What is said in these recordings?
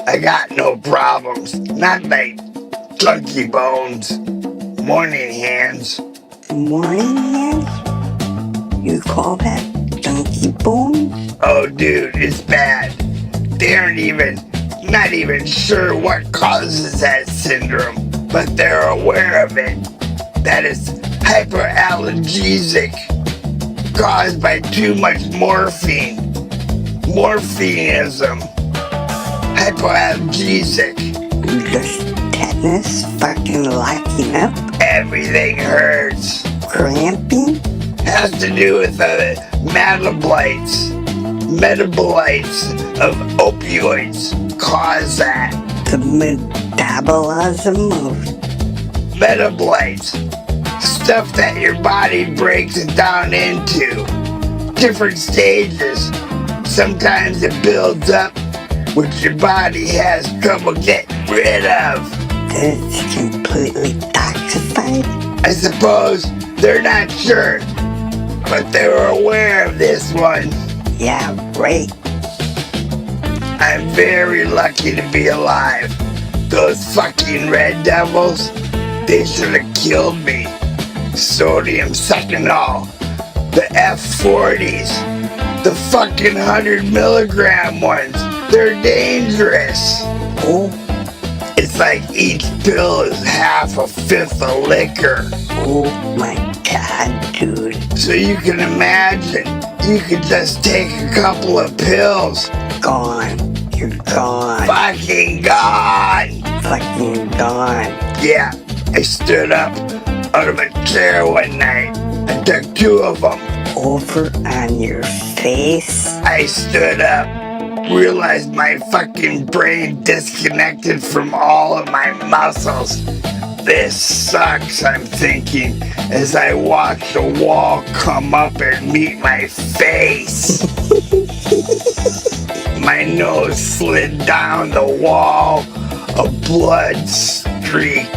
I got no problems. Not like Junkie Bones. Morning hands. Morning hands? You call that Junkie Bones? Oh, dude, it's bad. They aren't not even sure what causes that syndrome, but they're aware of it. That is hyperallergesic, caused by too much morphine. Morphinism. Hypoalgesic. Just tetanus fucking locking up? Everything hurts. Cramping? Has to do with the metabolites of opioids cause that. The metabolism of Metabolites. Stuff that your body breaks down into. Different stages. Sometimes it builds up, which your body has trouble getting rid of. that's completely toxified? I suppose they're not sure, but they were aware of this one. Yeah, right. I'm very lucky to be alive. Those fucking red devils, they should have killed me. Sodium Seconal, the F40s, the fucking 100 milligram ones, they're dangerous. Oh, It's like each pill is half a fifth of liquor. oh my god, dude. So you can imagine, you could just take a couple of pills. Gone. You're gone. Fucking gone. Fucking gone. Yeah, I stood up out of a chair one night. I took 2 of them. Over on your face? I stood up, realized my fucking brain disconnected from all of my muscles. This sucks, I'm thinking, as I watch the wall come up and meet my face. My nose slid down the wall, a blood streak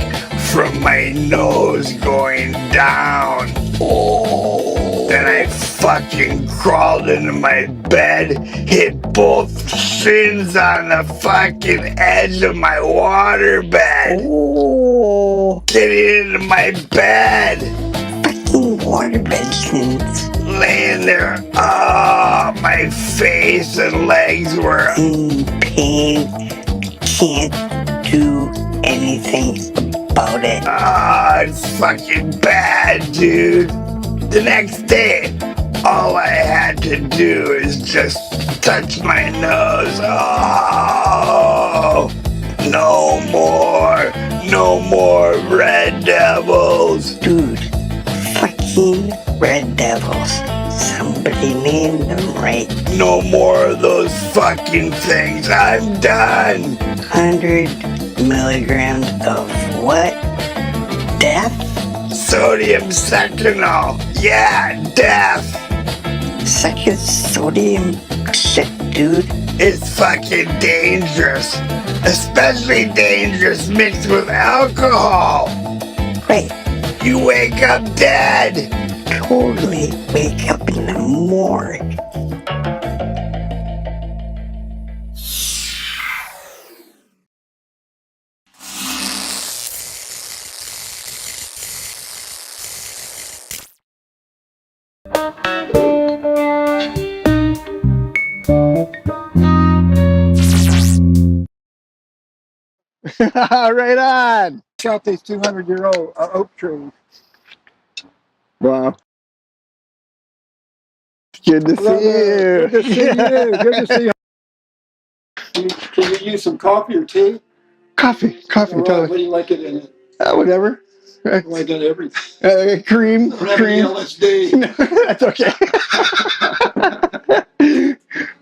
from my nose going down. Oh. Then I fucking crawled into my bed, hit both shins on the fucking edge of my waterbed. Oh. Getting into my bed. Fucking waterbed shins. Laying there, my face and legs were In pain. Can't do anything about it. it's fucking bad, dude. The next day, all I had to do is just touch my nose. Oh, no more red devils. Dude, fucking red devils. Somebody named them right. No more of those fucking things. I'm done. 100 milligrams of what? Death? Sodium Seconal. Yeah, death. Such a sodium shit, dude. It's fucking dangerous. Especially dangerous mixed with alcohol. Right. You wake up dead. Totally wake up in the morgue. Right on. Shot these 200-year-old oak trees. Wow. Good to see you. Good to see you. Good to see you. Can you use some coffee or tea? Coffee. What Totally. do you like it in? Whatever. I done everything. Cream. I don't have any LSD. No, that's okay.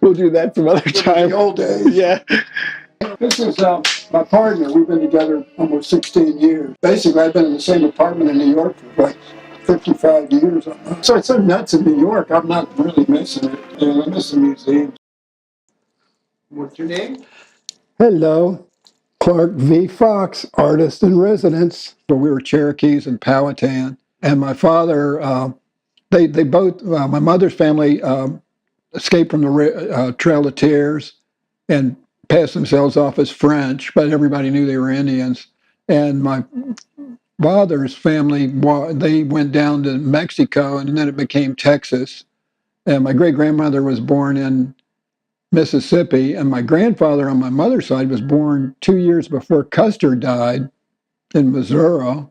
We'll do that some other time. The old days. Yeah. This is my partner. We've been together almost 16 years. Basically, I've been in the same apartment in New York for like 55 years. So it's so nuts in New York. I'm not really missing it. And I miss the museums. What's your name? Hello. Clark V. Fox, artist in residence. So we were Cherokees in Powhatan. And my father, they both, my mother's family escaped from the Trail of Tears and passed themselves off as French, but everybody knew they were Indians. And my father's family, they went down to Mexico, and then it became Texas. And my great-grandmother was born in Mississippi, and my grandfather on my mother's side was born 2 years before Custer died in Missouri.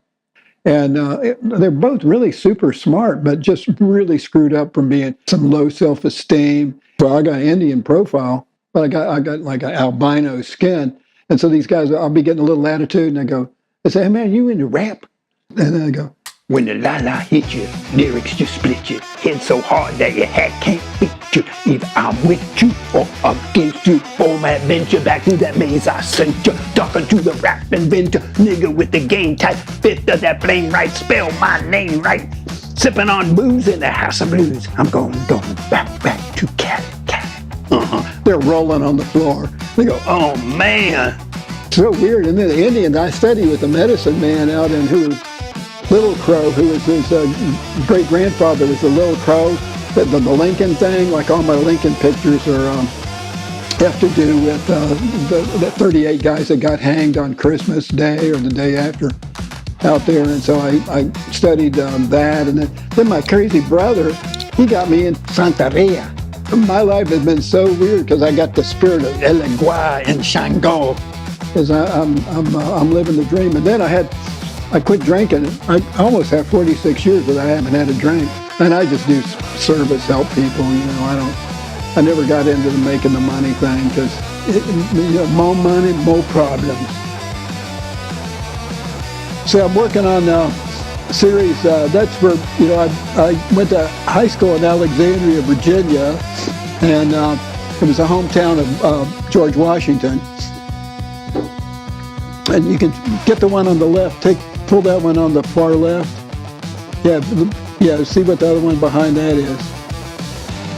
And they're both really super smart, but just really screwed up from being some low self-esteem. So I got an Indian profile, but I got like an albino skin. And so these guys, I'll be getting a little attitude, and they say, hey man, you into rap? And then I go, When the la-la hit you, lyrics just split you. Hit so hard that your hat can't fit you. Either I'm with you or against you. On my adventure back through that maze I sent you. Talking to the rap inventor, nigga with the game type. Fifth of that flame right, spell my name right. Sipping on booze in the house of blues. I'm going back to Cali. they're rolling on the floor. They go, Oh man. so weird. And then the Indians, I studied with a medicine man out in who was Little Crow, who was his great-grandfather was the Little Crow, the Lincoln thing. Like all my Lincoln pictures are have to do with the 38 guys that got hanged on Christmas Day or the day after out there. And so I studied that. And then my crazy brother, he got me in Santeria. My life has been so weird because I got the spirit of Elegua and Shango, because I'm living the dream. And then I quit drinking. I almost have 46 years that I haven't had a drink. And I just do service, help people, you know. I never got into making the money thing because, more money, more problems. So I'm working on a series, that's for, I went to high school in Alexandria, Virginia, and it was the hometown of George Washington. And you can get the one on the left, pull that one on the far left. Yeah, see what the other one behind that is.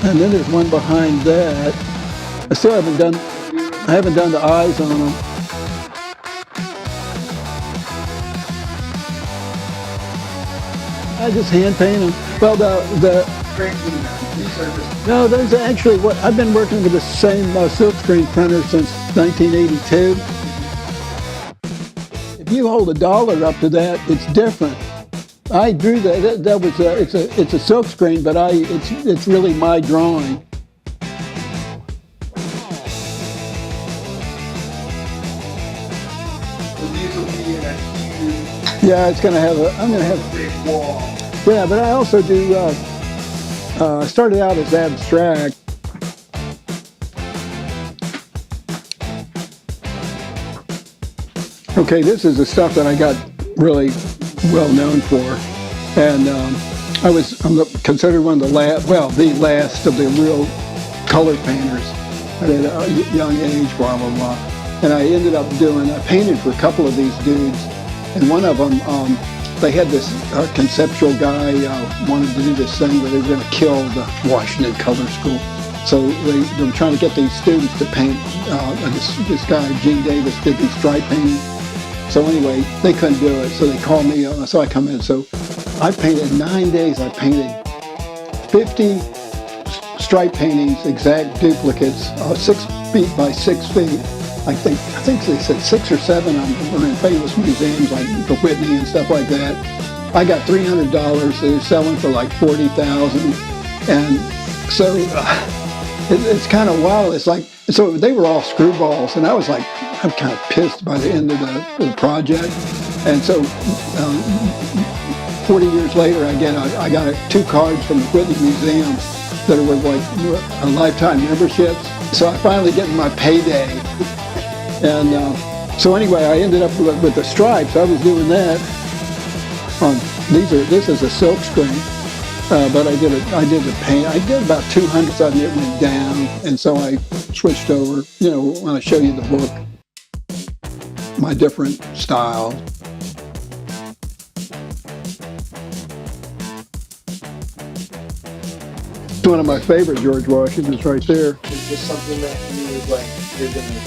And then there's one behind that. I still haven't done the eyes on them. I just hand paint them. Well, no, those are actually what I've been working with the same silkscreen printer since 1982. If you hold $1 up to that, it's different. I drew that. That was it's a silkscreen, but it's really my drawing. Yeah, it's gonna have I'm gonna have a big wall. Yeah, but I also do. I started out as abstract. Okay, this is the stuff that I got really well known for, and I'm considered one of the last of the real color painters at a young age, blah blah blah. And I ended up I painted for a couple of these dudes, and one of them, they had this conceptual guy wanted to do this thing where they were going to kill the Washington Color School. So they were trying to get these students to paint. This guy, Gene Davis, did these stripe painting. So anyway, they couldn't do it, so they called me, so I come in. So I painted 9 days. I painted 50 stripe paintings, exact duplicates, 6 feet by 6 feet. I think they said 6 or 7 of them were in famous museums like the Whitney and stuff like that. I got $300. They were selling for like $40,000, and so it's kind of wild. It's like, so they were all screwballs, and I was like, I'm kind of pissed by the end of the project. And so 40 years later, I got 2 cards from the Whitney Museum that were like a lifetime memberships. So I finally get my payday. And so anyway, I ended up with the stripes. I was doing that. This is a silk screen, but I did the paint. I did about 200, suddenly it went down, and so I switched over. When I show you the book, my different style. It's one of my favorite George Washingtons right there. Is this something that you would like? You're gonna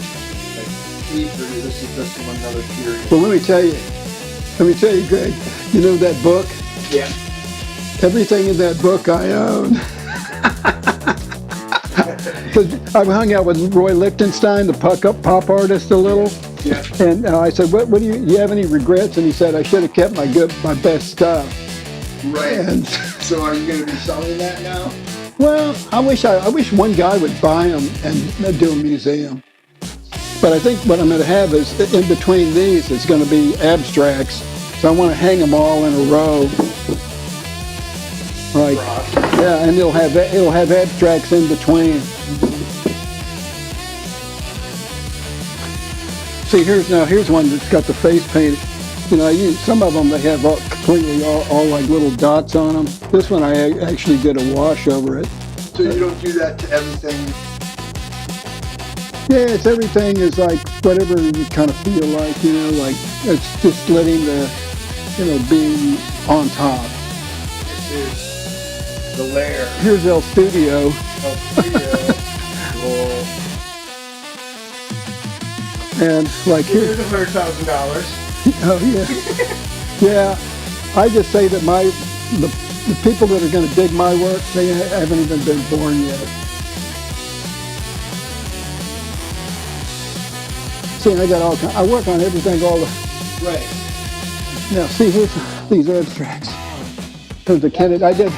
keep, or this is just another period? Well, let me tell you, Greg. You know that book? Yeah. Everything in that book I own. I hung out with Roy Lichtenstein, the pop artist, a little. Yeah. And I said, "What do you have any regrets?" And he said, "I should have kept my best stuff." Right. And So are you going to be selling that now? well, I wish one guy would buy them and do a museum. But I think what I'm going to have is in between these is going to be abstracts. So I want to hang them all in a row. Like, yeah, and it'll have abstracts in between. See, here's one that's got the face painted. You know, some of them they have completely all like little dots on them. This one I actually did a wash over it. So you don't do that to everything? Yeah, everything is like whatever you kind of feel like, you know, like it's just letting the, you know, being on top. This is the lair Here's El Studio. of studio. Well, And like here's here, $100,000. oh yeah, yeah. I just say that the people that are going to dig my work, they haven't even been born yet. See, I work on everything all the. Right. Now, see, here's these abstracts. Here's the Kennedy. I did.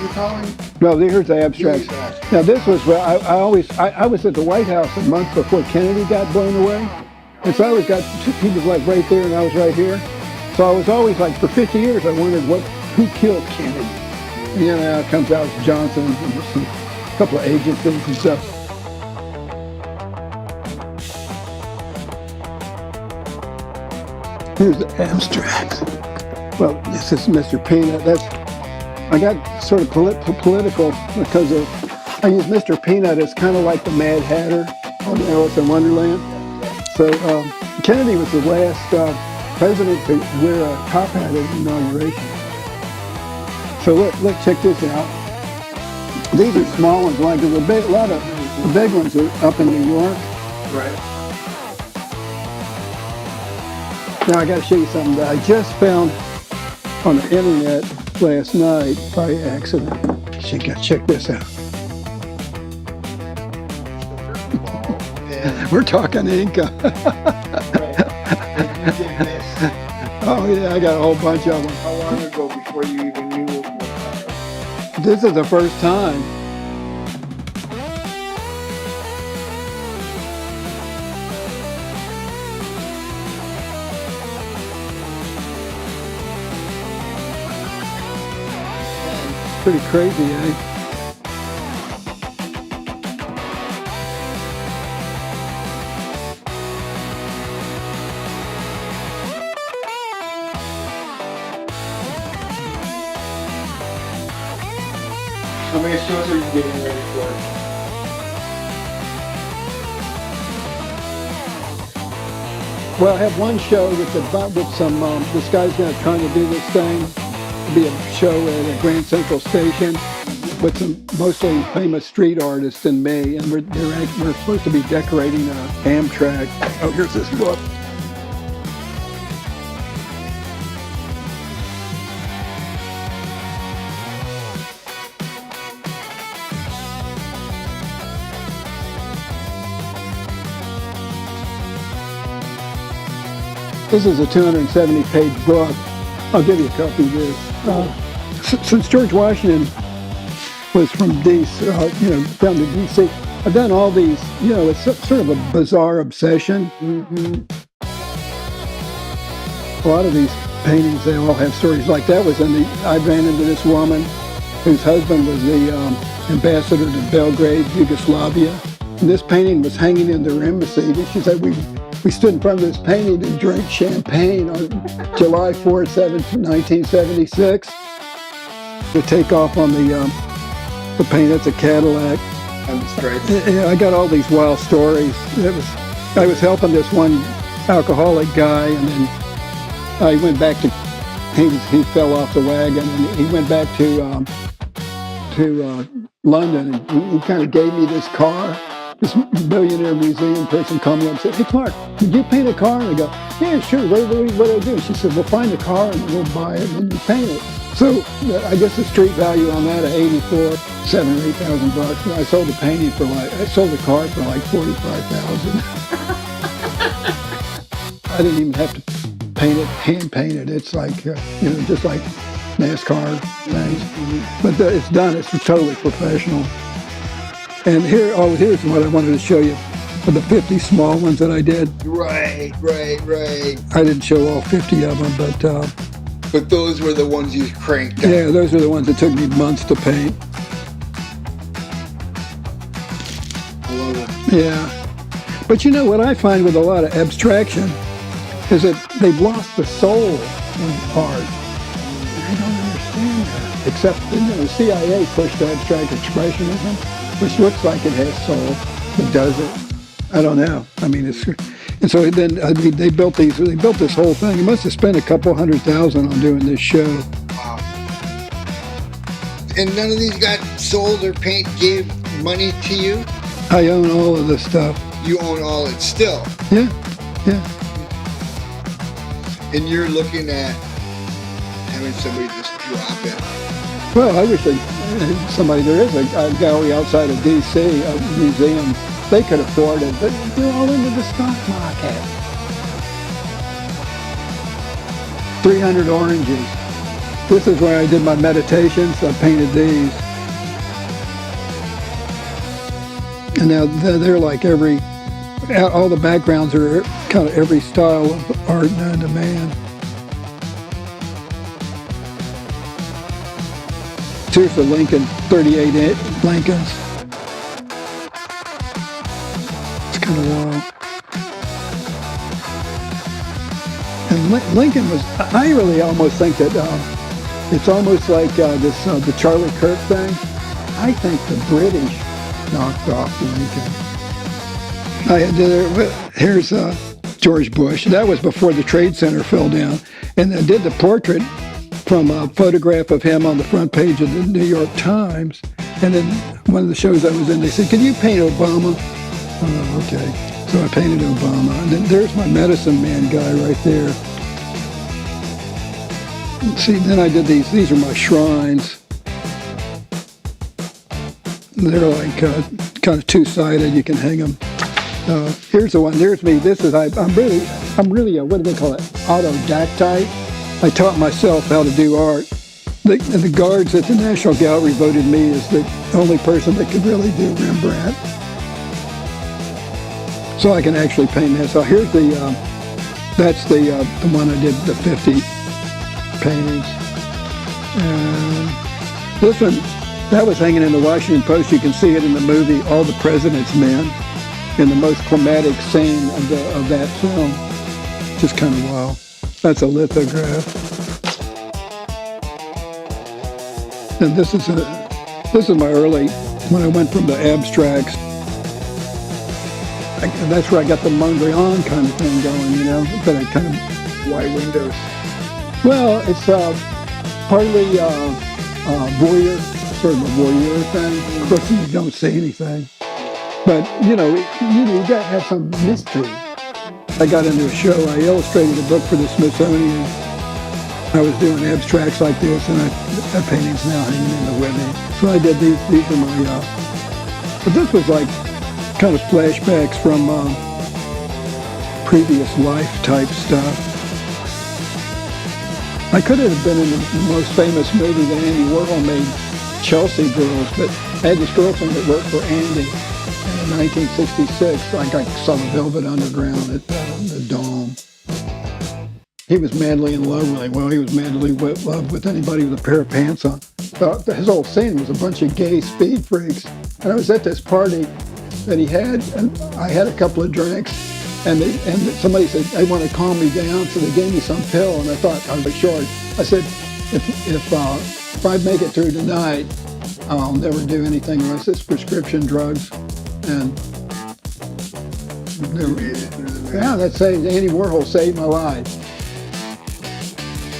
You're calling? No, here's the abstracts. Now, this was where I was at the White House a month before Kennedy got blown away, and so I always got he was like right there and I was right here. So I was always like for 50 years I wondered who killed Kennedy. And you know, it comes out as Johnson and a couple of agencies and stuff. Here's the abstract. Well, this is Mr. Peanut. I got sort of political because I use Mr. Peanut as kind of like the Mad Hatter on Alice in Wonderland. So Kennedy was the last president to wear a top hat at inauguration. So let's check this out. These are small ones, like there's a lot of the big ones are up in New York. Right. Now I got to show you something that I just found on the internet last night by accident. You got to check this out. We're talking Inca. Oh yeah, I got a whole bunch of them. How long ago before you even knew what that was? This is the first time. Pretty crazy, eh? How many shows are you getting ready for? Well, I have one show with some. This guy's trying to do this thing. It'll be a show at a Grand Central Station with some mostly famous street artists and me, and we're supposed to be decorating an Amtrak. Oh, here's this book. This is a 270-page book. I'll give you a copy of this. Since George Washington was from D.C., down to D.C., I've done all these, it's sort of a bizarre obsession. A lot of these paintings, they all have stories. Like that was I ran into this woman whose husband was the ambassador to Belgrade, Yugoslavia. And this painting was hanging in their embassy. And she said, we stood in front of this painting and drank champagne on July 4th, 1976. To take off on the paint, it's a Cadillac. That's great. Yeah, I got all these wild stories. I was helping this one alcoholic guy, and then I went back to, he fell off the wagon, and he went back to London, and he kind of gave me this car. this billionaire museum person called me up and said, "Hey, Clark, did you paint a car?" And I go, "Yeah, sure. What do I do?" She said, "Well, find the car and we'll buy it and then you paint it." So I guess the street value on that at 84, $7,000 or $8,000. And I sold the painting for I sold the car for like 45,000. I didn't even have to paint it, hand paint it. It's like, just like NASCAR things. But it's done. It's totally professional. And here's what I wanted to show you. For the 50 small ones that I did. Right. I didn't show all 50 of them, But those were the ones you cranked out. yeah, those are the ones that took me months to paint. I love it. Yeah. But you know what I find with a lot of abstraction is that they've lost the soul in art. I don't understand that. Except, the CIA pushed abstract expressionism, which looks like it has soul, but does it? I don't know. I mean, and so then they built this whole thing. They must have spent a couple $100,000 on doing this show. Wow. And none of these got sold or gave money to you? I own all of this stuff. You own all it still? Yeah. And you're looking at having somebody just drop it. Well, I wish there is a gallery outside of D.C., a museum. They could afford it, but they're all into the stock market. 300 oranges. This is where I did my meditations. I painted these. And now they're like all the backgrounds are kind of every style of art known to man. Here's the Lincoln, 38 Lincolns. It's kind of wild. And Lincoln was, I really almost think that it's almost like the Charlie Kirk thing. I think the British knocked off Lincoln. Here's George Bush. That was before the Trade Center fell down. And I did the portrait from a photograph of him on the front page of the New York Times. And then one of the shows I was in, they said, "Can you paint Obama?" Oh, okay. So I painted Obama. And then there's my medicine man guy right there. See, then I did these. These are my shrines. They're like kind of two-sided. You can hang them. Here's the one. There's me. This is I'm really what do they call it? Autodactyl. I taught myself how to do art. The guards at the National Gallery voted me as the only person that could really do Rembrandt. So I can actually paint that. So here's that's the one I did the 50 paintings. And this one, that was hanging in the Washington Post. You can see it in the movie All the President's Men, in the most climatic scene of that film. Just kind of wild. That's a lithograph. And this is my early, when I went from the abstracts. That's where I got the Mondrian kind of thing going, but I kind of... Why windows? Well, it's partly voyeur, sort of a voyeur thing. Of course, you don't see anything. But, you got to have some mystery. I got into a show. I illustrated a book for the Smithsonian. I was doing abstracts like this, and that painting's now hanging in the Whitney. So I did these. These are my... but this was like kind of flashbacks from previous life type stuff. I could have been in the most famous movie that Andy Warhol made, Chelsea Girls, but I had this girlfriend that worked for Andy. In 1966, I saw the Velvet Underground at the Dome. He was madly in love with me. Well, he was madly in love with anybody with a pair of pants on. His whole scene was a bunch of gay speed freaks. And I was at this party that he had, and I had a couple of drinks, and somebody said, "They want to calm me down," so they gave me some pill, and I thought I was short. I said, if I make it through tonight, I'll never do anything unless it's prescription drugs. And that's saying Andy Warhol saved my life.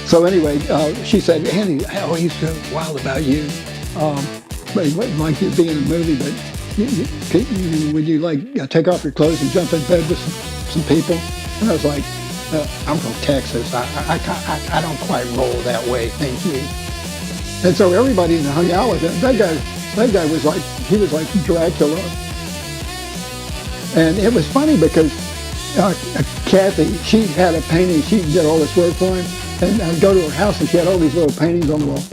So anyway, she said, "Andy, he's so wild about you. But he wouldn't like you to be in a movie, but would you like take off your clothes and jump in bed with some people? And I was like, I'm from Texas. I don't quite roll that way, thank you. And so everybody hung out with him. That guy was like, he was like Dracula. And it was funny because Kathy, she had a painting. She did all this work for him. And I'd go to her house and she had all these little paintings on the wall.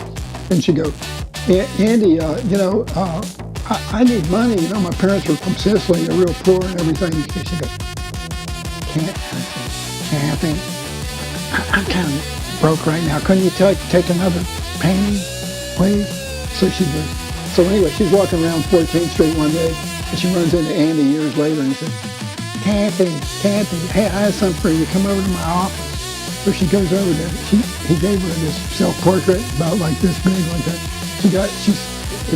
And she'd go, Andy, I need money. You know, my parents were from Sicily. They're real poor and everything. And she goes, Kathy, I'm kind of broke right now. Couldn't you take another painting, please? So she did. So anyway, she's walking around 14th Street one day, and she runs into Andy years later, and he says, Kathy, hey, I have something for you. Come over to my office. So she goes over there. He gave her this self-portrait about like this big, like that. It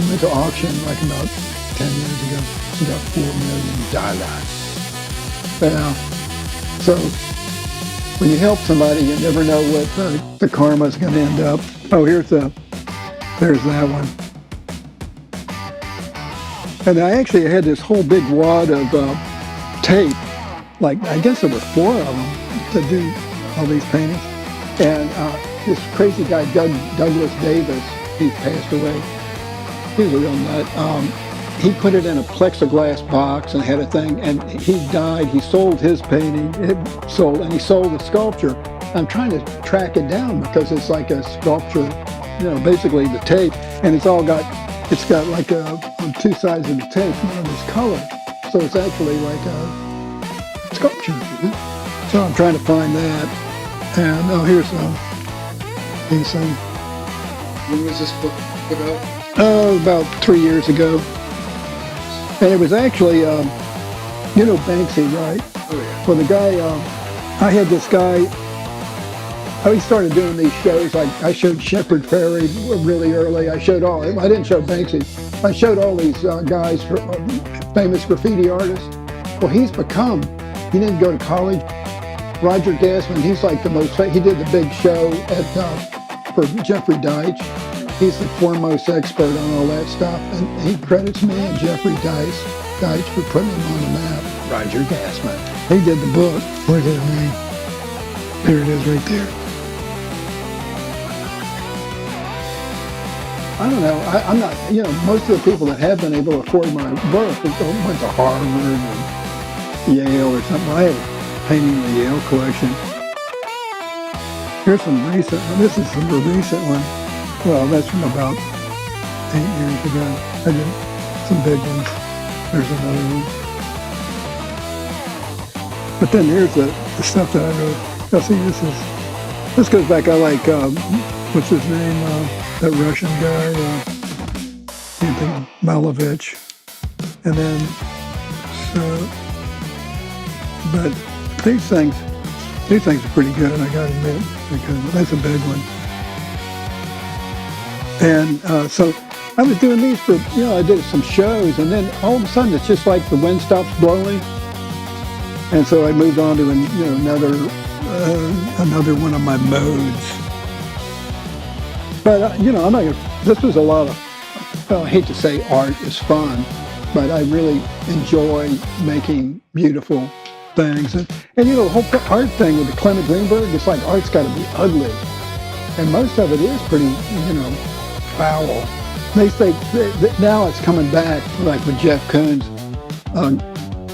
went to auction like about 10 years ago. She got $4 million. Now, so when you help somebody, you never know what the karma's going to end up. Oh, there's that one. And I actually had this whole big wad of tape, like I guess there were 4 of them to do all these paintings. And this crazy guy, Douglas Davis, he passed away. He was a real nut. He put it in a plexiglass box and had a thing, and he died. He sold his painting, and he sold the sculpture. I'm trying to track it down because it's like a sculpture, basically the tape, and it's got like on 2 sides of the tape, one of this color. So it's actually like a sculpture. So I'm trying to find that. And here's some. When was this book put out? About 3 years ago. And it was actually, Banksy, right? Oh, yeah. Well, the guy, I had this guy, he started doing these shows. I showed Shepherd Ferry really early. I didn't show Banksy. I showed all these guys, famous graffiti artists. Well, he didn't go to college. Roger Gassman, he's like he did the big show for Jeffrey Deitch. He's the foremost expert on all that stuff, and he credits me and Jeffrey Deitch for putting him on the map. Roger Gassman. He did the book. Where's his name? There it is right there. I don't know. I'm not, most of the people that have been able to afford my work went to Harvard or Yale or something. I have a painting in the Yale collection. Here's some recent, this is some recent one. Well, that's from about 8 years ago. I did some big ones. There's another one. But then here's the stuff that I wrote. Now see, this goes back, I like, what's his name? That Russian guy, can't think, Malovich. And then, but these things are pretty good, I gotta admit, because that's a big one. And so I was doing these for, I did some shows, and then all of a sudden it's just like the wind stops blowing. And so I moved on to another one of my modes. But, I'm not going to, this was a lot of, I hate to say art is fun, but I really enjoy making beautiful things. And the whole art thing with the Clement Greenberg, it's like art's got to be ugly. And most of it is pretty, foul. They say now it's coming back, like with Jeff Koons.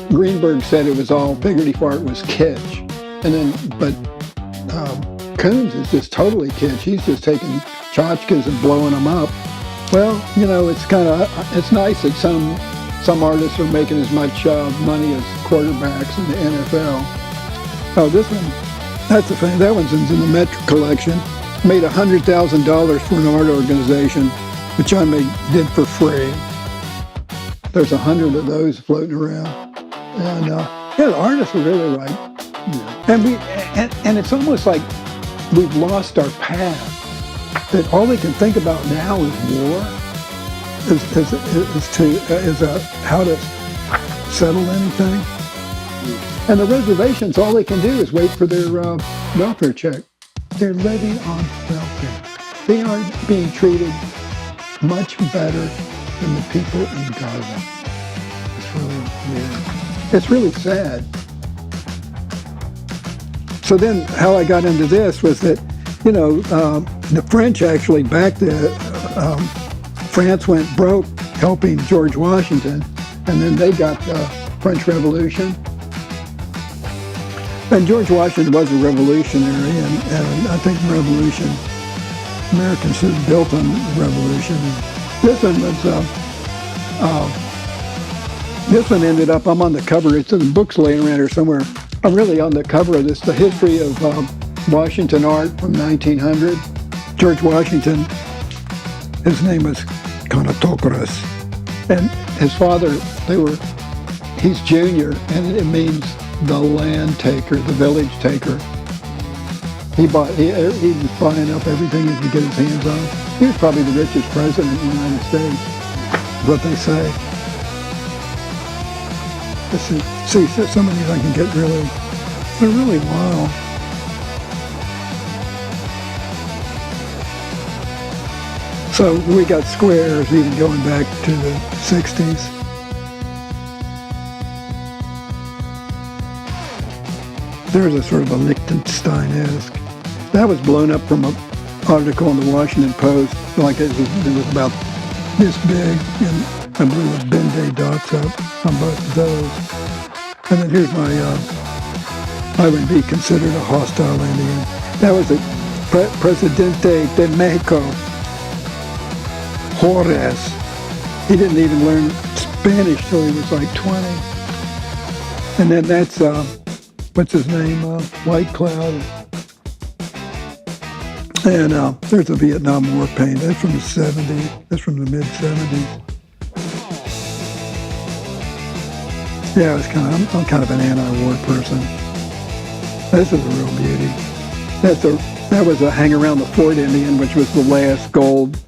Greenberg said it was all figurative art was kitsch. And then, but Koons is just totally kitsch. He's just taking tchotchkes and blowing them up. Well, it's nice that some artists are making as much money as quarterbacks in the NFL. Oh, this one, that's the thing. That one's in the Metric collection. Made $100,000 for an art organization, which I did for free. There's 100 of those floating around. And the artists are really right. Yeah. And it's almost like we've lost our path. That all they can think about now is war, is how to settle anything. And the reservations, all they can do is wait for their welfare check. They're living on welfare. They are being treated much better than the people in Gaza. It's really sad. So then how I got into this was that, you know, the French actually backed France went broke helping George Washington, and then they got the French Revolution. And George Washington was a revolutionary, and I think revolution, Americans should have built on the revolution. This one was, this one ended up, I'm on the cover, it's in the books laying around here somewhere. I'm really on the cover of this, the history of Washington art from 1900. George Washington, his name was Kanatokoros, and his father, he's junior, and it means the land taker, the village taker. He was buying up everything he could get his hands on. He was probably the richest president in the United States, is what they say. Let's see, some of these I can get they're really wild. So we got squares even going back to the 60s. There's a sort of a Liechtenstein-esque. That was blown up from an article in the Washington Post, like it was about this big, and I blew the Ben-Day dots up on both of those. And then here's my, I would be considered a hostile Indian. That was the Presidente de Mexico, Juarez. He didn't even learn Spanish till he was like 20. And then that's, what's his name, White Cloud. And there's a Vietnam War paint. That's from the 70s. That's from the mid-70s. Yeah, I'm kind of an anti-war person. This is a real beauty. That was a hang around the Fort Indian, which was the last gold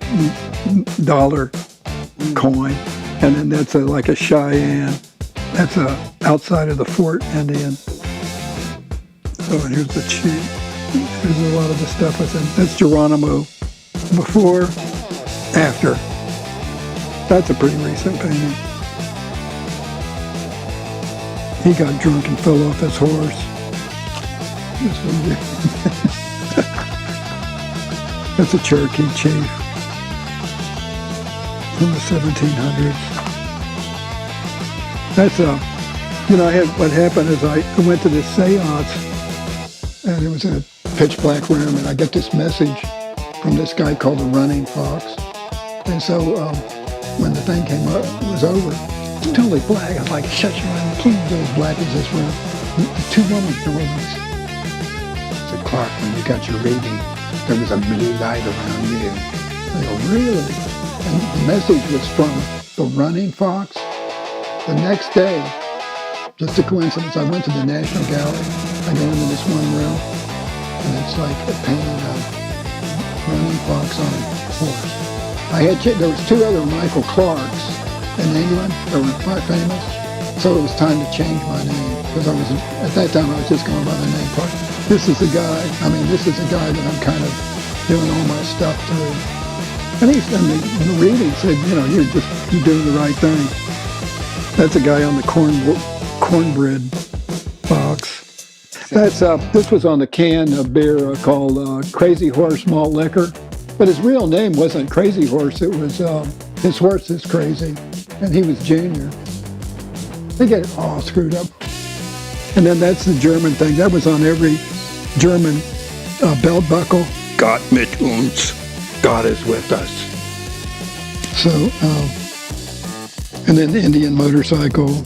dollar coin. And then that's like a Cheyenne. That's outside of the Fort Indian. Oh, and here's the cheat. Here's a lot of the stuff with him. That's Geronimo. Before, after. That's a pretty recent painting. He got drunk and fell off his horse. That's a Cherokee chief from the 1700s. That's you know, what happened is I went to this seance, and it was in a pitch black room, and I get this message from this guy called the Running Fox. And so when the thing came up, it was over. It's totally black. I'm like, shut your mouth. Please go as black as this room. Two women. It's a clock when you got your reading. There was a blue light around you. I go, really? And the message was from the Running Fox. The next day, just a coincidence, I went to the National Gallery. I go into this one room, and it's like a painting of Running Fox on a horse. There was two other Michael Clarks in England that were quite famous, so it was time to change my name, because at that time I was just going by the name Clark. This is the guy that I'm kind of doing all my stuff through. And the reading said, you know, you're doing the right thing. That's a guy on the cornbread box. This was on the can of beer called Crazy Horse Malt Liquor. But his real name wasn't Crazy Horse. It was, his horse is crazy. And he was junior. They get it all screwed up. And then that's the German thing. That was on every German belt buckle. Gott mit uns. God is with us. So, and then the Indian motorcycle.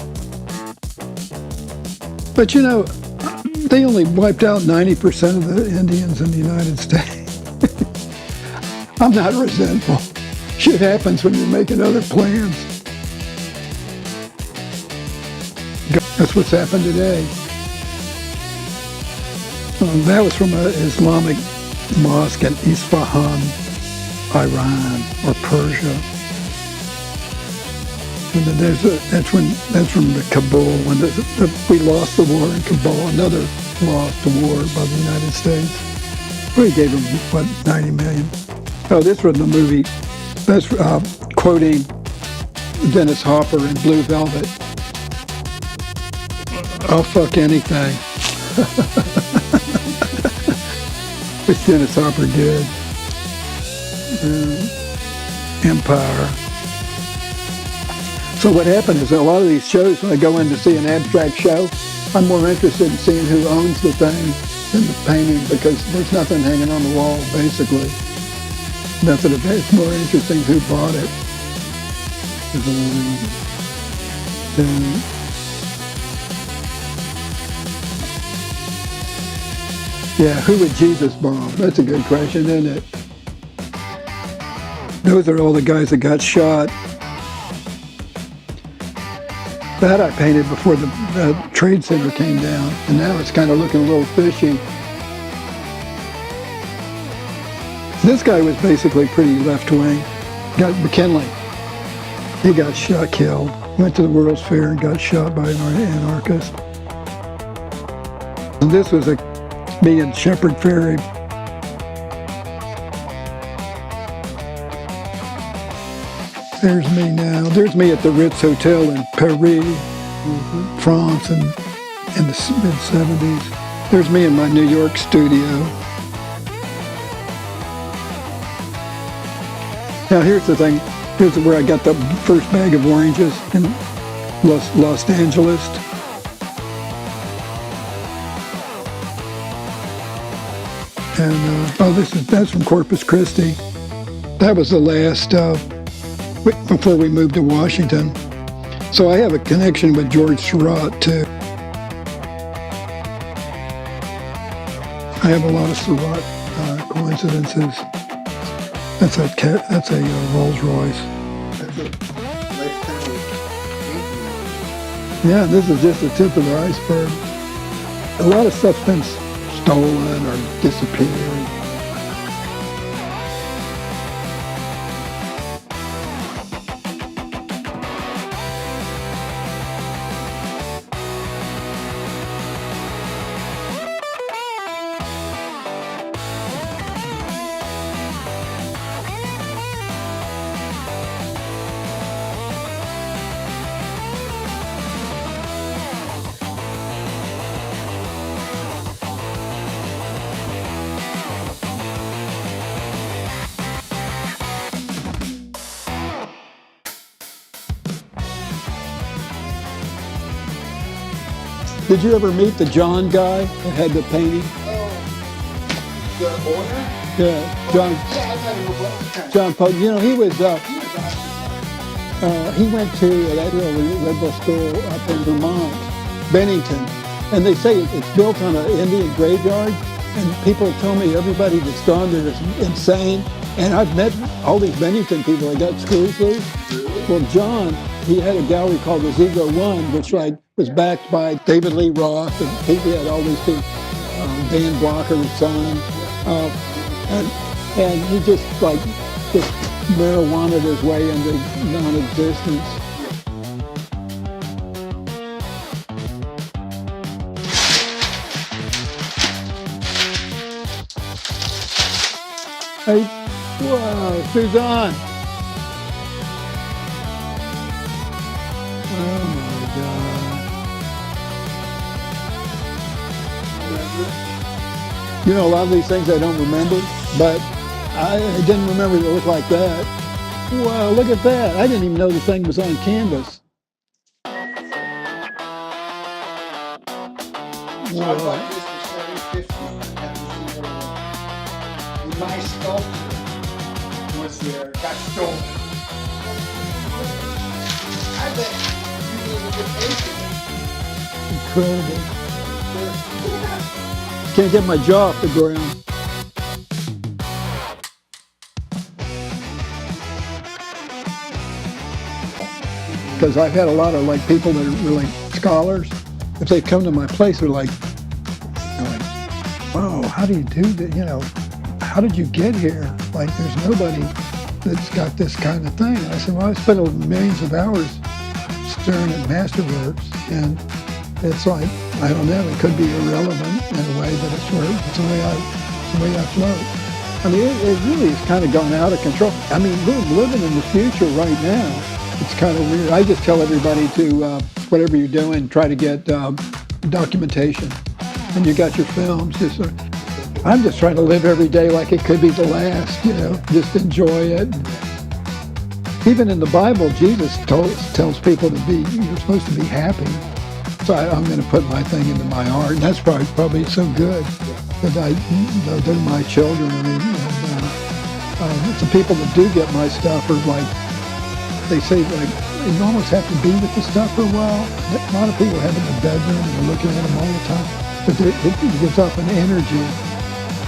But you know, they only wiped out 90% of the Indians in the United States. I'm not resentful. Shit happens when you're making other plans. That's what's happened today. That was from an Islamic mosque in Isfahan, Iran, or Persia. And then that's from the Kabul, when we lost the war in Kabul, another lost the war by the United States. We gave them, 90 million? Oh, this was the movie, that's quoting Dennis Hopper in Blue Velvet. I'll fuck anything. Which Dennis Hopper did. Empire. So what happened is a lot of these shows, when I go in to see an abstract show, I'm more interested in seeing who owns the thing than the painting, because there's nothing hanging on the wall, basically. Nothing. It's more interesting who bought it. Yeah, who would Jesus bomb? That's a good question, isn't it? Those are all the guys that got shot. That I painted before the Trade Center came down, and now it's kind of looking a little fishy. This guy was basically pretty left-wing. Got McKinley. He got shot, killed. Went to the World's Fair and got shot by an anarchist. And this was me in Shepherd Ferry. There's me now. There's me at the Ritz Hotel in Paris, France, in the mid-70s. There's me in my New York studio. Now here's the thing. Here's where I got the first bag of oranges in Los Angeles. And that's from Corpus Christi. That was the last before we moved to Washington. So I have a connection with George Surratt too. I have a lot of Surratt coincidences. That's a Rolls Royce. That's a lifetime of painting. Yeah, this is just the tip of the iceberg. A lot of stuff's been stolen or disappeared. Did you ever meet the John guy that had the painting? The owner? Yeah, John. Yeah, I've had him before. John Pope. You know, he was. He went to that little liberal school up in Vermont, Bennington, and they say it's built on an Indian graveyard. And people have told me everybody that's gone there is insane. And I've met all these Bennington people that got screws loose. Well, John, he had a gallery called the Zego One, which was backed by David Lee Roth, and he had all these people, Dan Blocker's son, and he just marijuanaed his way into non-existence. Hey, wow, Suzanne. Oh my God. You know, a lot of these things I don't remember, but I didn't remember it looked like that. Wow, look at that. I didn't even know the thing was on canvas. So I bought this for $750 at the Zero One. My sculpture was there, got stolen. I bet you need to get paid for Incredible. Can't get my jaw off the ground. Because I've had a lot of people that are really scholars. If they come to my place, they're like, "Whoa, how do you do that? You know, how did you get here? Like, there's nobody that's got this kind of thing." And I said, "Well, I spent millions of hours staring at masterworks, and it's like, I don't know, it could be irrelevant in a way, but it's the way I float." I mean, it really has kind of gone out of control. I mean, we're living in the future right now. It's kind of weird. I just tell everybody to, whatever you're doing, try to get documentation, and you got your films. I'm just trying to live every day like it could be the last, just enjoy it. Even in the Bible, Jesus tells people you're supposed to be happy. So I'm going to put my thing into my art, and that's probably so good that they're my children. I mean, the people that do get my stuff are like, they say like, you almost have to be with the stuff for a while. A lot of people have it in the bedroom and they're looking at them all the time, but it gives off an energy.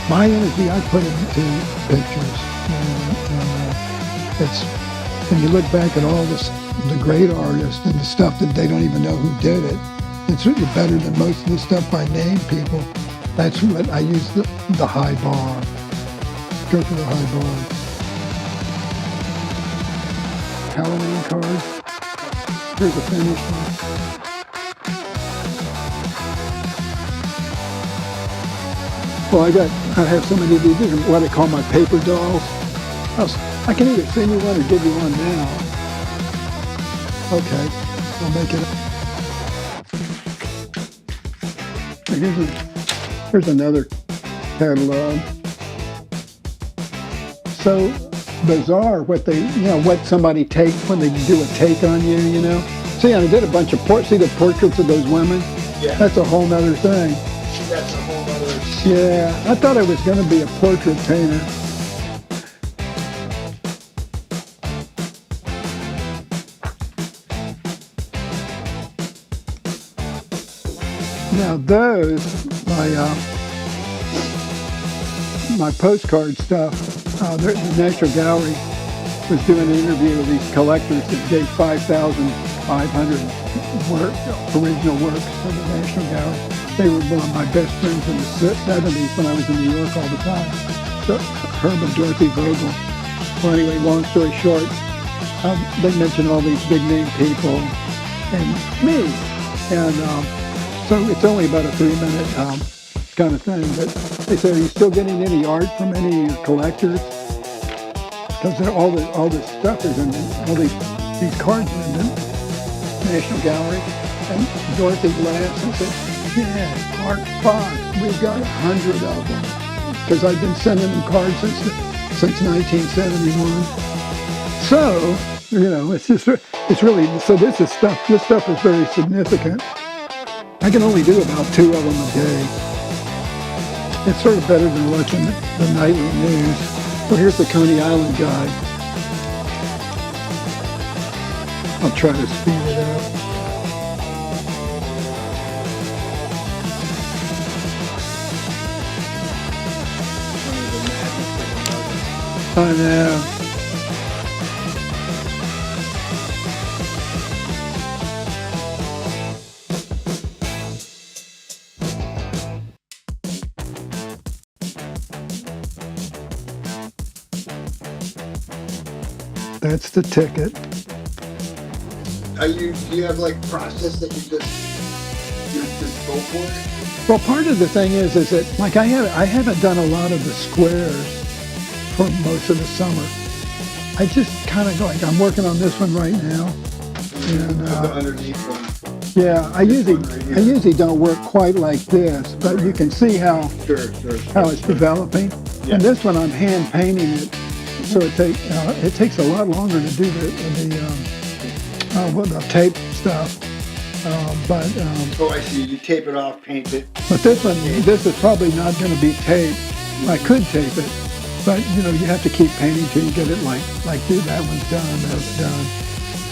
My energy I put into pictures, it's. And you look back at all the great artists and the stuff that they don't even know who did it. It's really better than most of the stuff I name people. That's what I use the high bar. Go for the high bar. Halloween cards. Here's a finished one. Well, I have so many of these. These are what I call my paper dolls. I can either send you one or give you one now. Okay, I'll make it. Here's another catalog. So bizarre what somebody takes when they do a take on you, See, I did a bunch of see the portraits of those women? Yeah. That's a whole nother thing. That's a whole other... Yeah, I thought I was going to be a portrait painter. Now those, my postcard stuff, the National Gallery was doing an interview with these collectors that gave 5,500 original works to the National Gallery. They were one of my best friends in the 70s when I was in New York all the time. So, Herb and Dorothy Vogel. Well, anyway, long story short, they mentioned all these big name people and me. And so it's only about a 3-minute kind of thing. But they said, are you still getting any art from any of your collectors? Because all this stuff is in all these cards are in the National Gallery. And Dorothy laughed and said, yeah, Art Fox, we've got 100 of them. Because I've been sending them cards since 1971. So, it's really, so this stuff is very significant. I can only do about 2 of them a day. It's sort of better than watching the nightly news. Well, here's the Coney Island guy. I'll try to speed it up. I know. That's the ticket. Do you have like process that you just go for it? Well, part of the thing is that like I haven't done a lot of the squares for most of the summer. I just kind of like I'm working on this one right now. And The underneath one. yeah, I usually don't work quite like this, but you can see how it's developing. Yeah. And this one I'm hand painting it. So it takes a lot longer to do the tape stuff, Oh, I see. You tape it off, paint it. But this is probably not going to be taped. I could tape it, but you have to keep painting till you get it like dude, that one's done, that's done.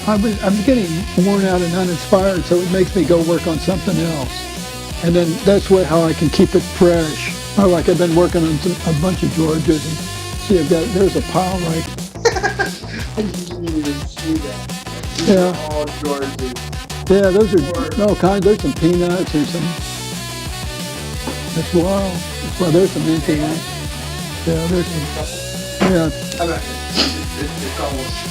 I'm getting worn out and uninspired, so it makes me go work on something else, and then that's how I can keep it fresh. Like I've been working on a bunch of Georges. And, see, there's a pile right. I didn't even see that. These Yeah. are all Georges. Yeah, those are all kinds. There's some peanuts. There's some. That's wild. Well, there's some inky ones. Yeah, there's some. Yeah. I'm not, it's almost.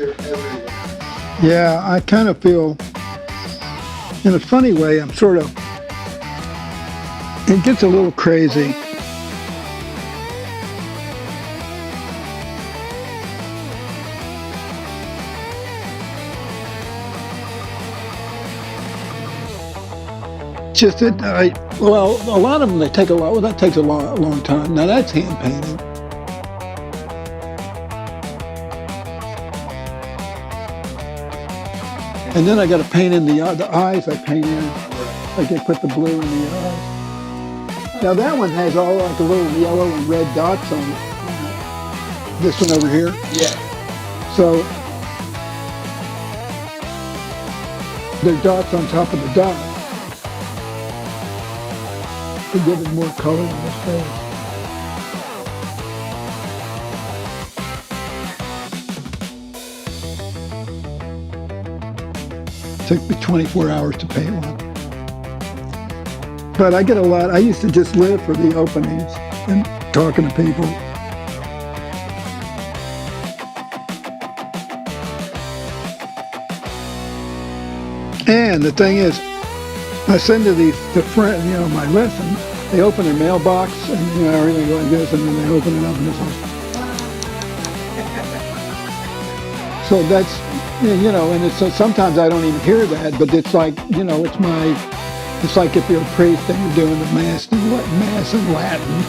they're everywhere. Yeah, I kind of feel, in a funny way, I'm sort of, it gets a little crazy. Just that well, a lot of them, they take a lot, well, that takes a long time. Now that's hand painting. And then I got to paint in the eyes. I paint in, I can put the blue in the eyes. Now that one has all like a little yellow and red dots on it. This one over here. Yeah. So there's dots on top of the dots to give it more color in the face. Took me 24 hours to paint one. But I get a lot, I used to just live for the openings and talking to people. And the thing is, I send to the friend, you know, my lessons, they open their mailbox and, you know, everything like this, and then they open it up and it's like, so that's, you know, and it's sometimes I don't even hear that, but it's like, you know, it's like if you're a priest and you're doing the mass in Latin.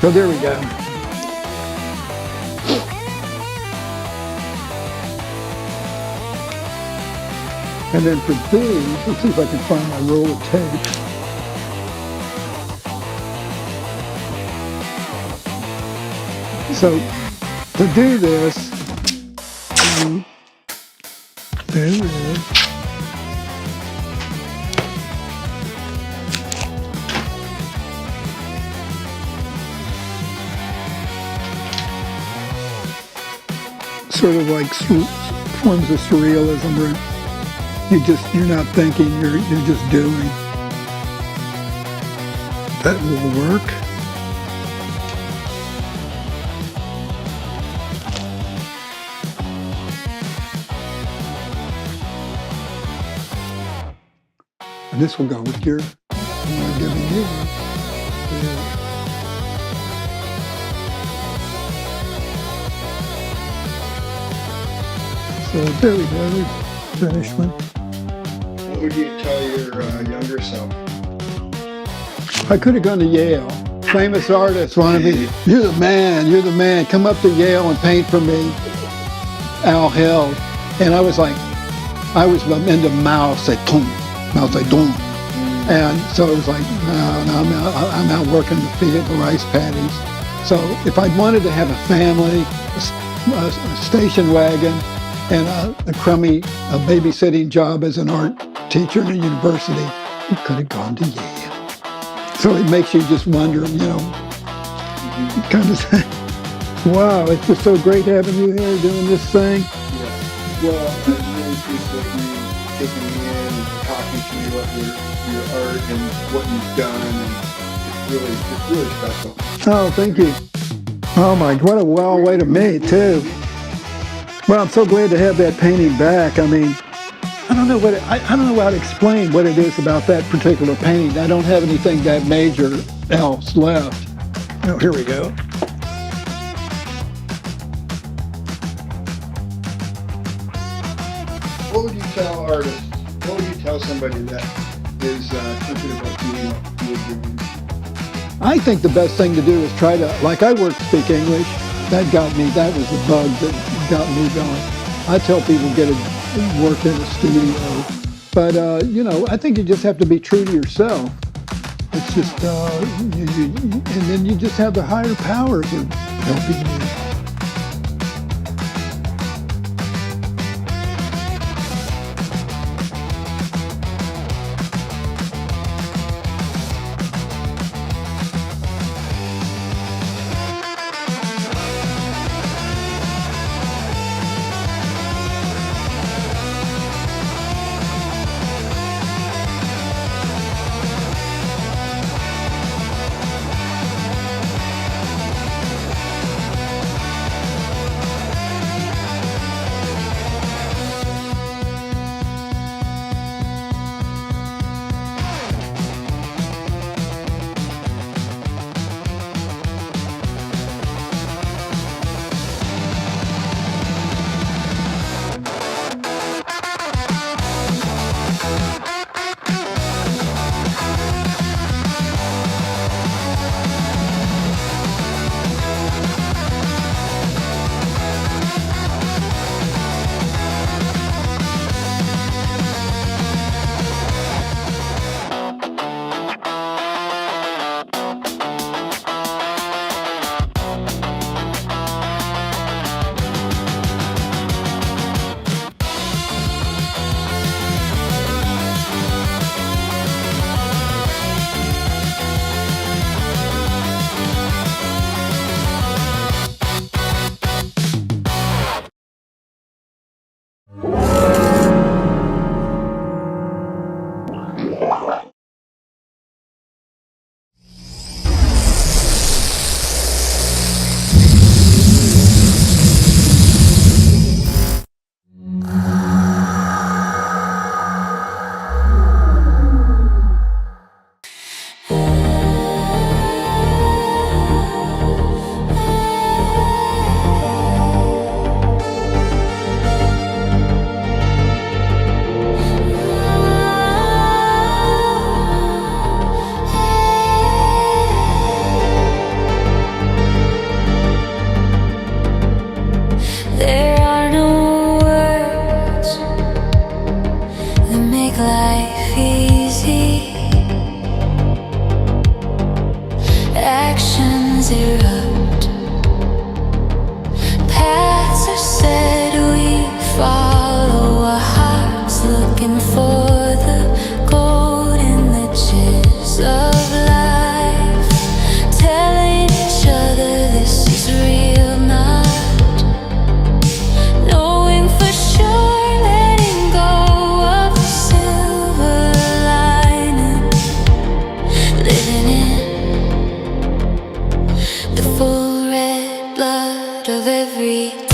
So there we go. And then for these, let's see if I can find my roll of tape. So to do this, there it is. Sort of like forms of surrealism where you're not thinking, you're just doing. That will work. And this will go with your one I'm giving you. Yeah. So there we go, we finished one. What would you tell your younger self? I could have gone to Yale. Famous artists wanted me, you're the man, come up to Yale and paint for me. Al Hill. And I was into Mao Zedong. And so it was like, no, I'm out working the field, the rice paddies. So if I wanted to have a family, a station wagon, and a crummy babysitting job as an art teacher in a university, you could have gone to Yale. So it makes you just wonder, you know, kind of say, wow, it's just so great having you here doing this thing. Yeah. Well, I really appreciate you taking me in and talking to me about your art and what you've done, and it's really special. Oh, thank you. Oh my, what a well way to meet too. Well, I'm so glad to have that painting back. I mean, I don't know how to explain what it is about that particular painting. I don't have anything that major else left. Oh, here we go. What would you tell artists? What would you tell somebody that is thinking about doing what you're doing? I think the best thing to do is try to, like I work to speak English. That was the bug that got me going. I tell people get work in a studio. But, you know, I think you just have to be true to yourself. It's just, and then you just have the higher powers of helping you. flames erupt. Paths are set, we follow our hearts, looking for the gold in the chest of life, telling each other this is real, not knowing for sure, letting go of the silver lining, living in the full red blood of every day.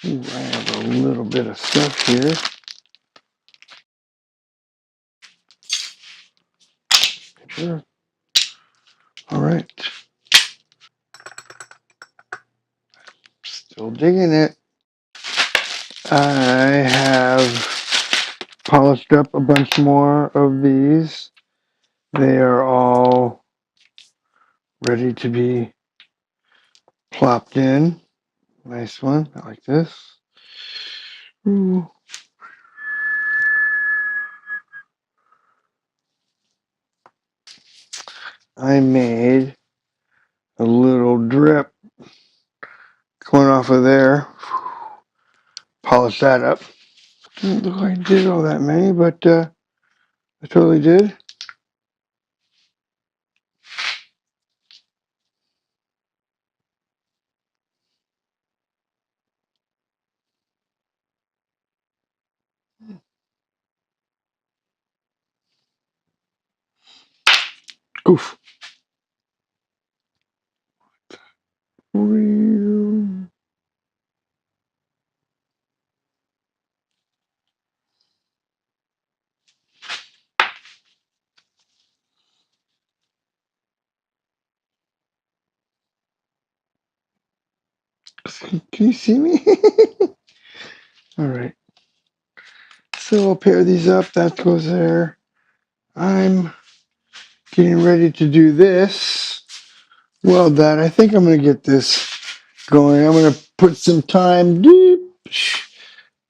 Ooh, I have a little bit of stuff here. Sure. All right. Still digging it. I have polished up a bunch more of these. They are all ready to be plopped in. Nice one. I like this. Ooh. I made a little drip going off of there. Polish that up. Doesn't look like I did all that many, but I totally did. Oof. Can you see me? All right. So I'll pair these up. That goes there. I'm getting ready to do this. Weld that. I think I'm going to get this going. I'm going to put some time. Get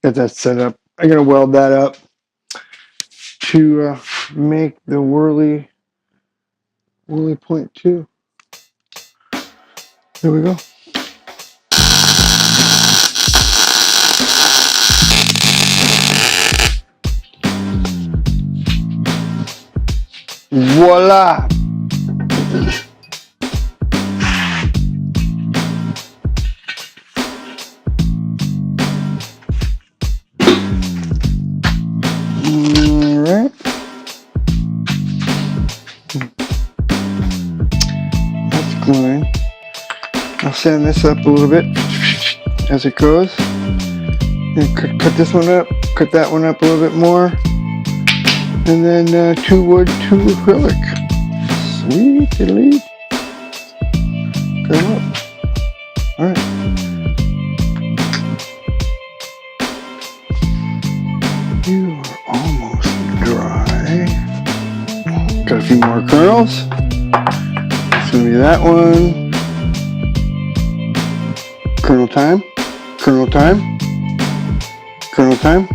that set up. I'm going to weld that up to make the whirly point 2. There we go. Voila! Alright. That's gluing. I'll sand this up a little bit as it goes. And cut this one up, cut that one up a little bit more. And then 2 wood, 2 acrylic. Sweet delete. Go up. Alright. You are almost dry. Got a few more kernels. It's gonna be that one. Kernel time. Kernel time. Kernel time.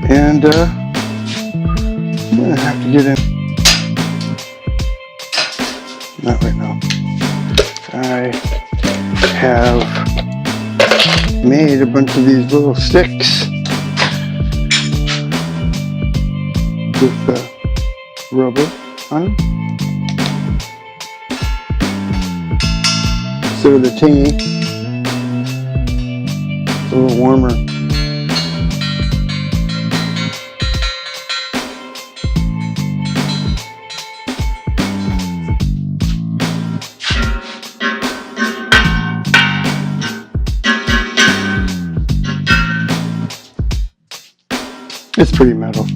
And I'm gonna have to get in. Not right now. I have made a bunch of these little sticks with rubber on them. Instead of the tingy, it's a little warmer. It's pretty metal.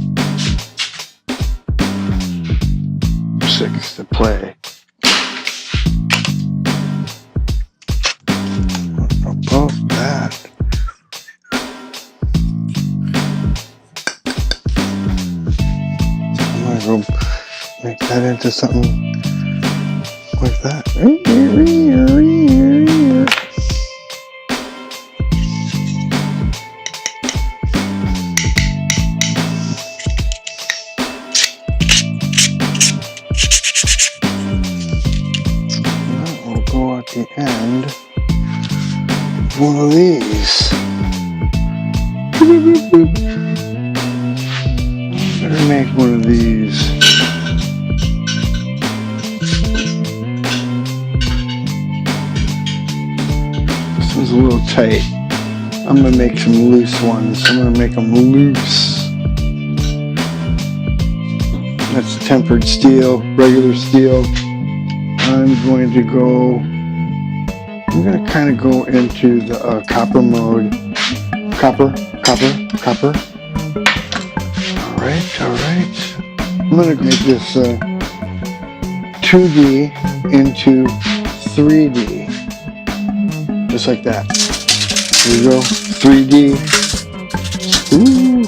6 to play. Above that. I'm gonna go make that into something like that. The end of one of these. Better make one of these. This one's a little tight. I'm gonna make some loose ones. I'm gonna make them loose. That's tempered steel, regular steel. I'm going to kind of go into the copper mode copper. All right. I'm gonna make this 2D into 3D, just like that. Here we go, 3D. Ooh.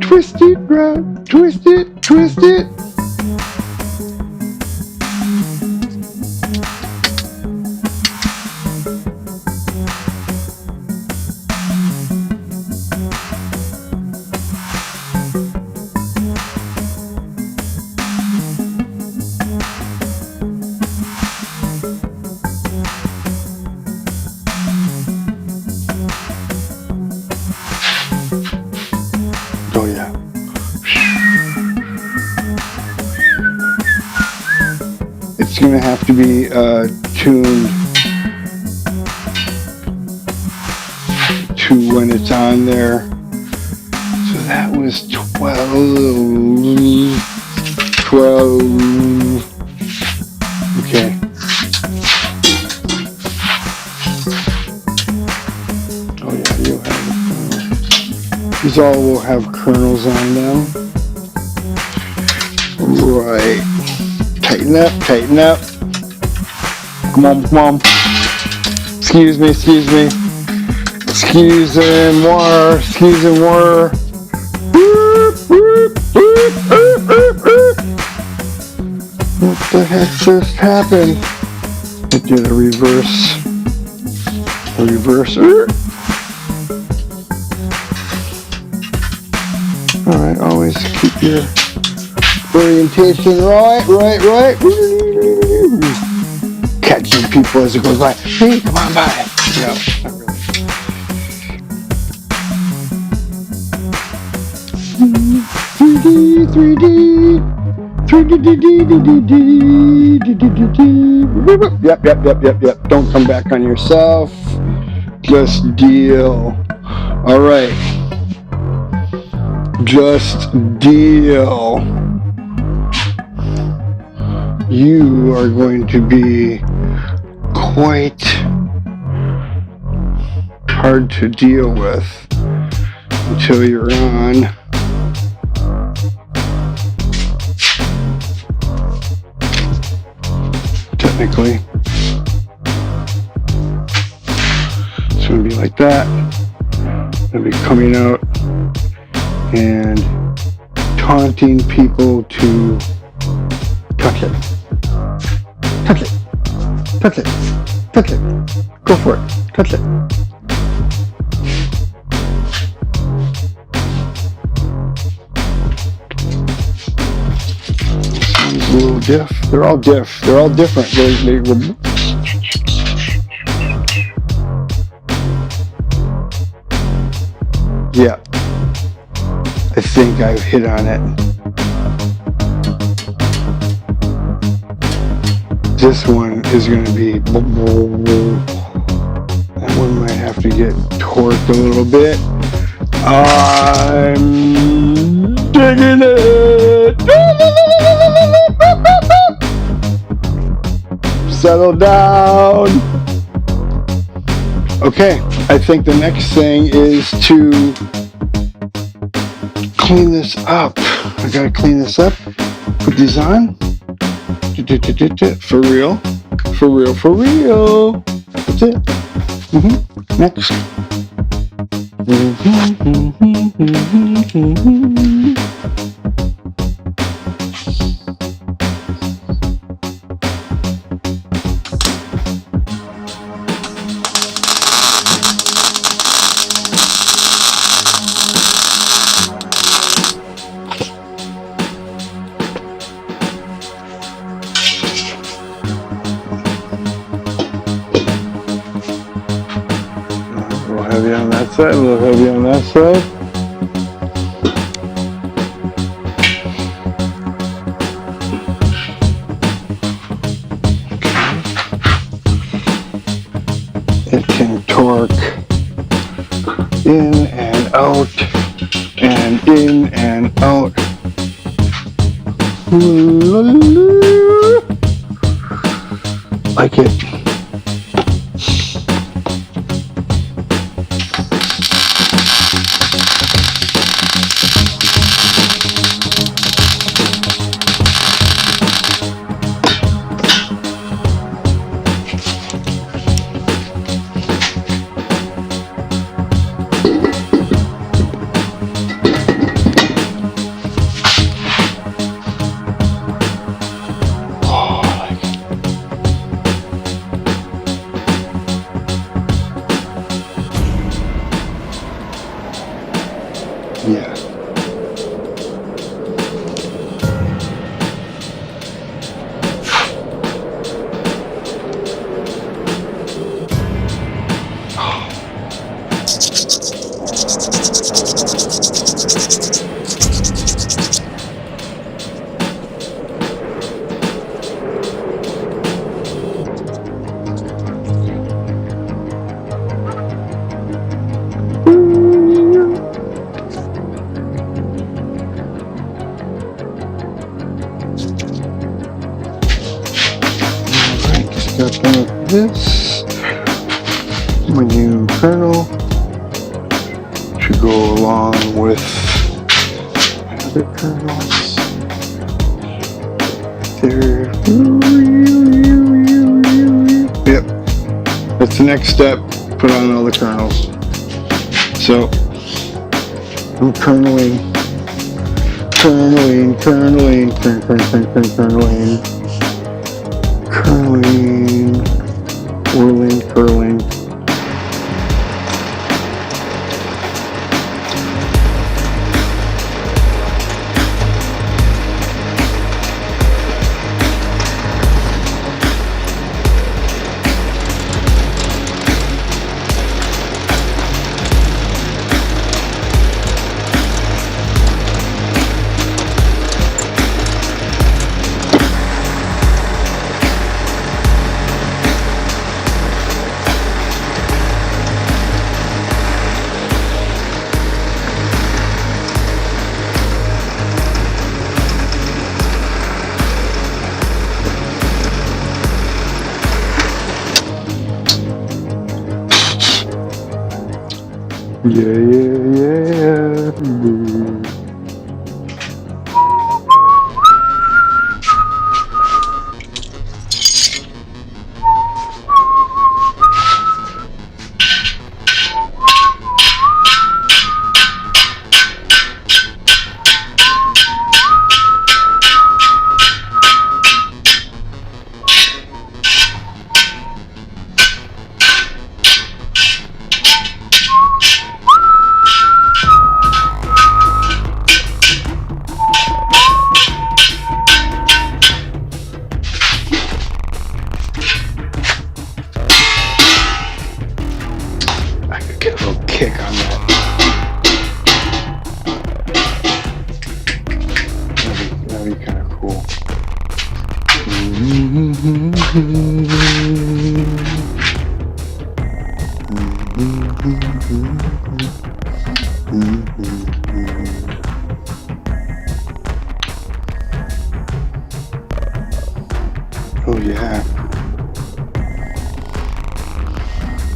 Twist it, right? Twist it, twist it. Oh yeah. It's gonna have to be tuned to when it's on there. So that was 12. Okay. Oh yeah, you'll have these all will have kernels on them. Right. Tighten up, tighten up. Come on, come on. Excuse me. Excuse-moi. What the heck just happened? It did a reverse. Alright, always keep your orientation right. Catching people as it goes by. Hey, come on by. No, not really. 3D. Yep. Don't come back on yourself. Just deal. All right. Just deal. You are going to be quite hard to deal with until you're on. Technically, it's going to be like that. Going to be coming out and taunting people to touch it. Go for it. Touch it. Sounds a little diff. They're all different. Yeah. I think I've hit on it. This one is going to be, that one might have to get torqued a little bit. I'm digging it. Settle down. Okay, I think the next thing is to clean this up. I gotta clean this up. Put these on. For real. That's it. Next. A little heavy on that side. out and in and out. Like it. Yeah. Alright, just got done with this. My new kernel should go along with other kernels. There. Yep. That's the next step. Put on all the kernels. So I'm kerneling, kerneling, whirling, curling. Yeah. I could get a little kick on that. That'd be kind of cool. Oh yeah.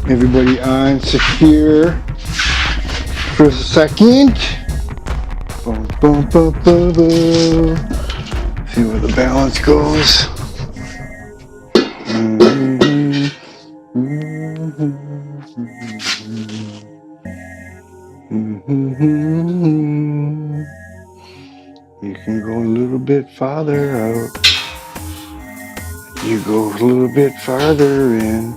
Everybody on secure for a second. Boom, boom, boom, boom, boom. See where the balance goes. You can go a little bit farther out. You go a little bit farther in.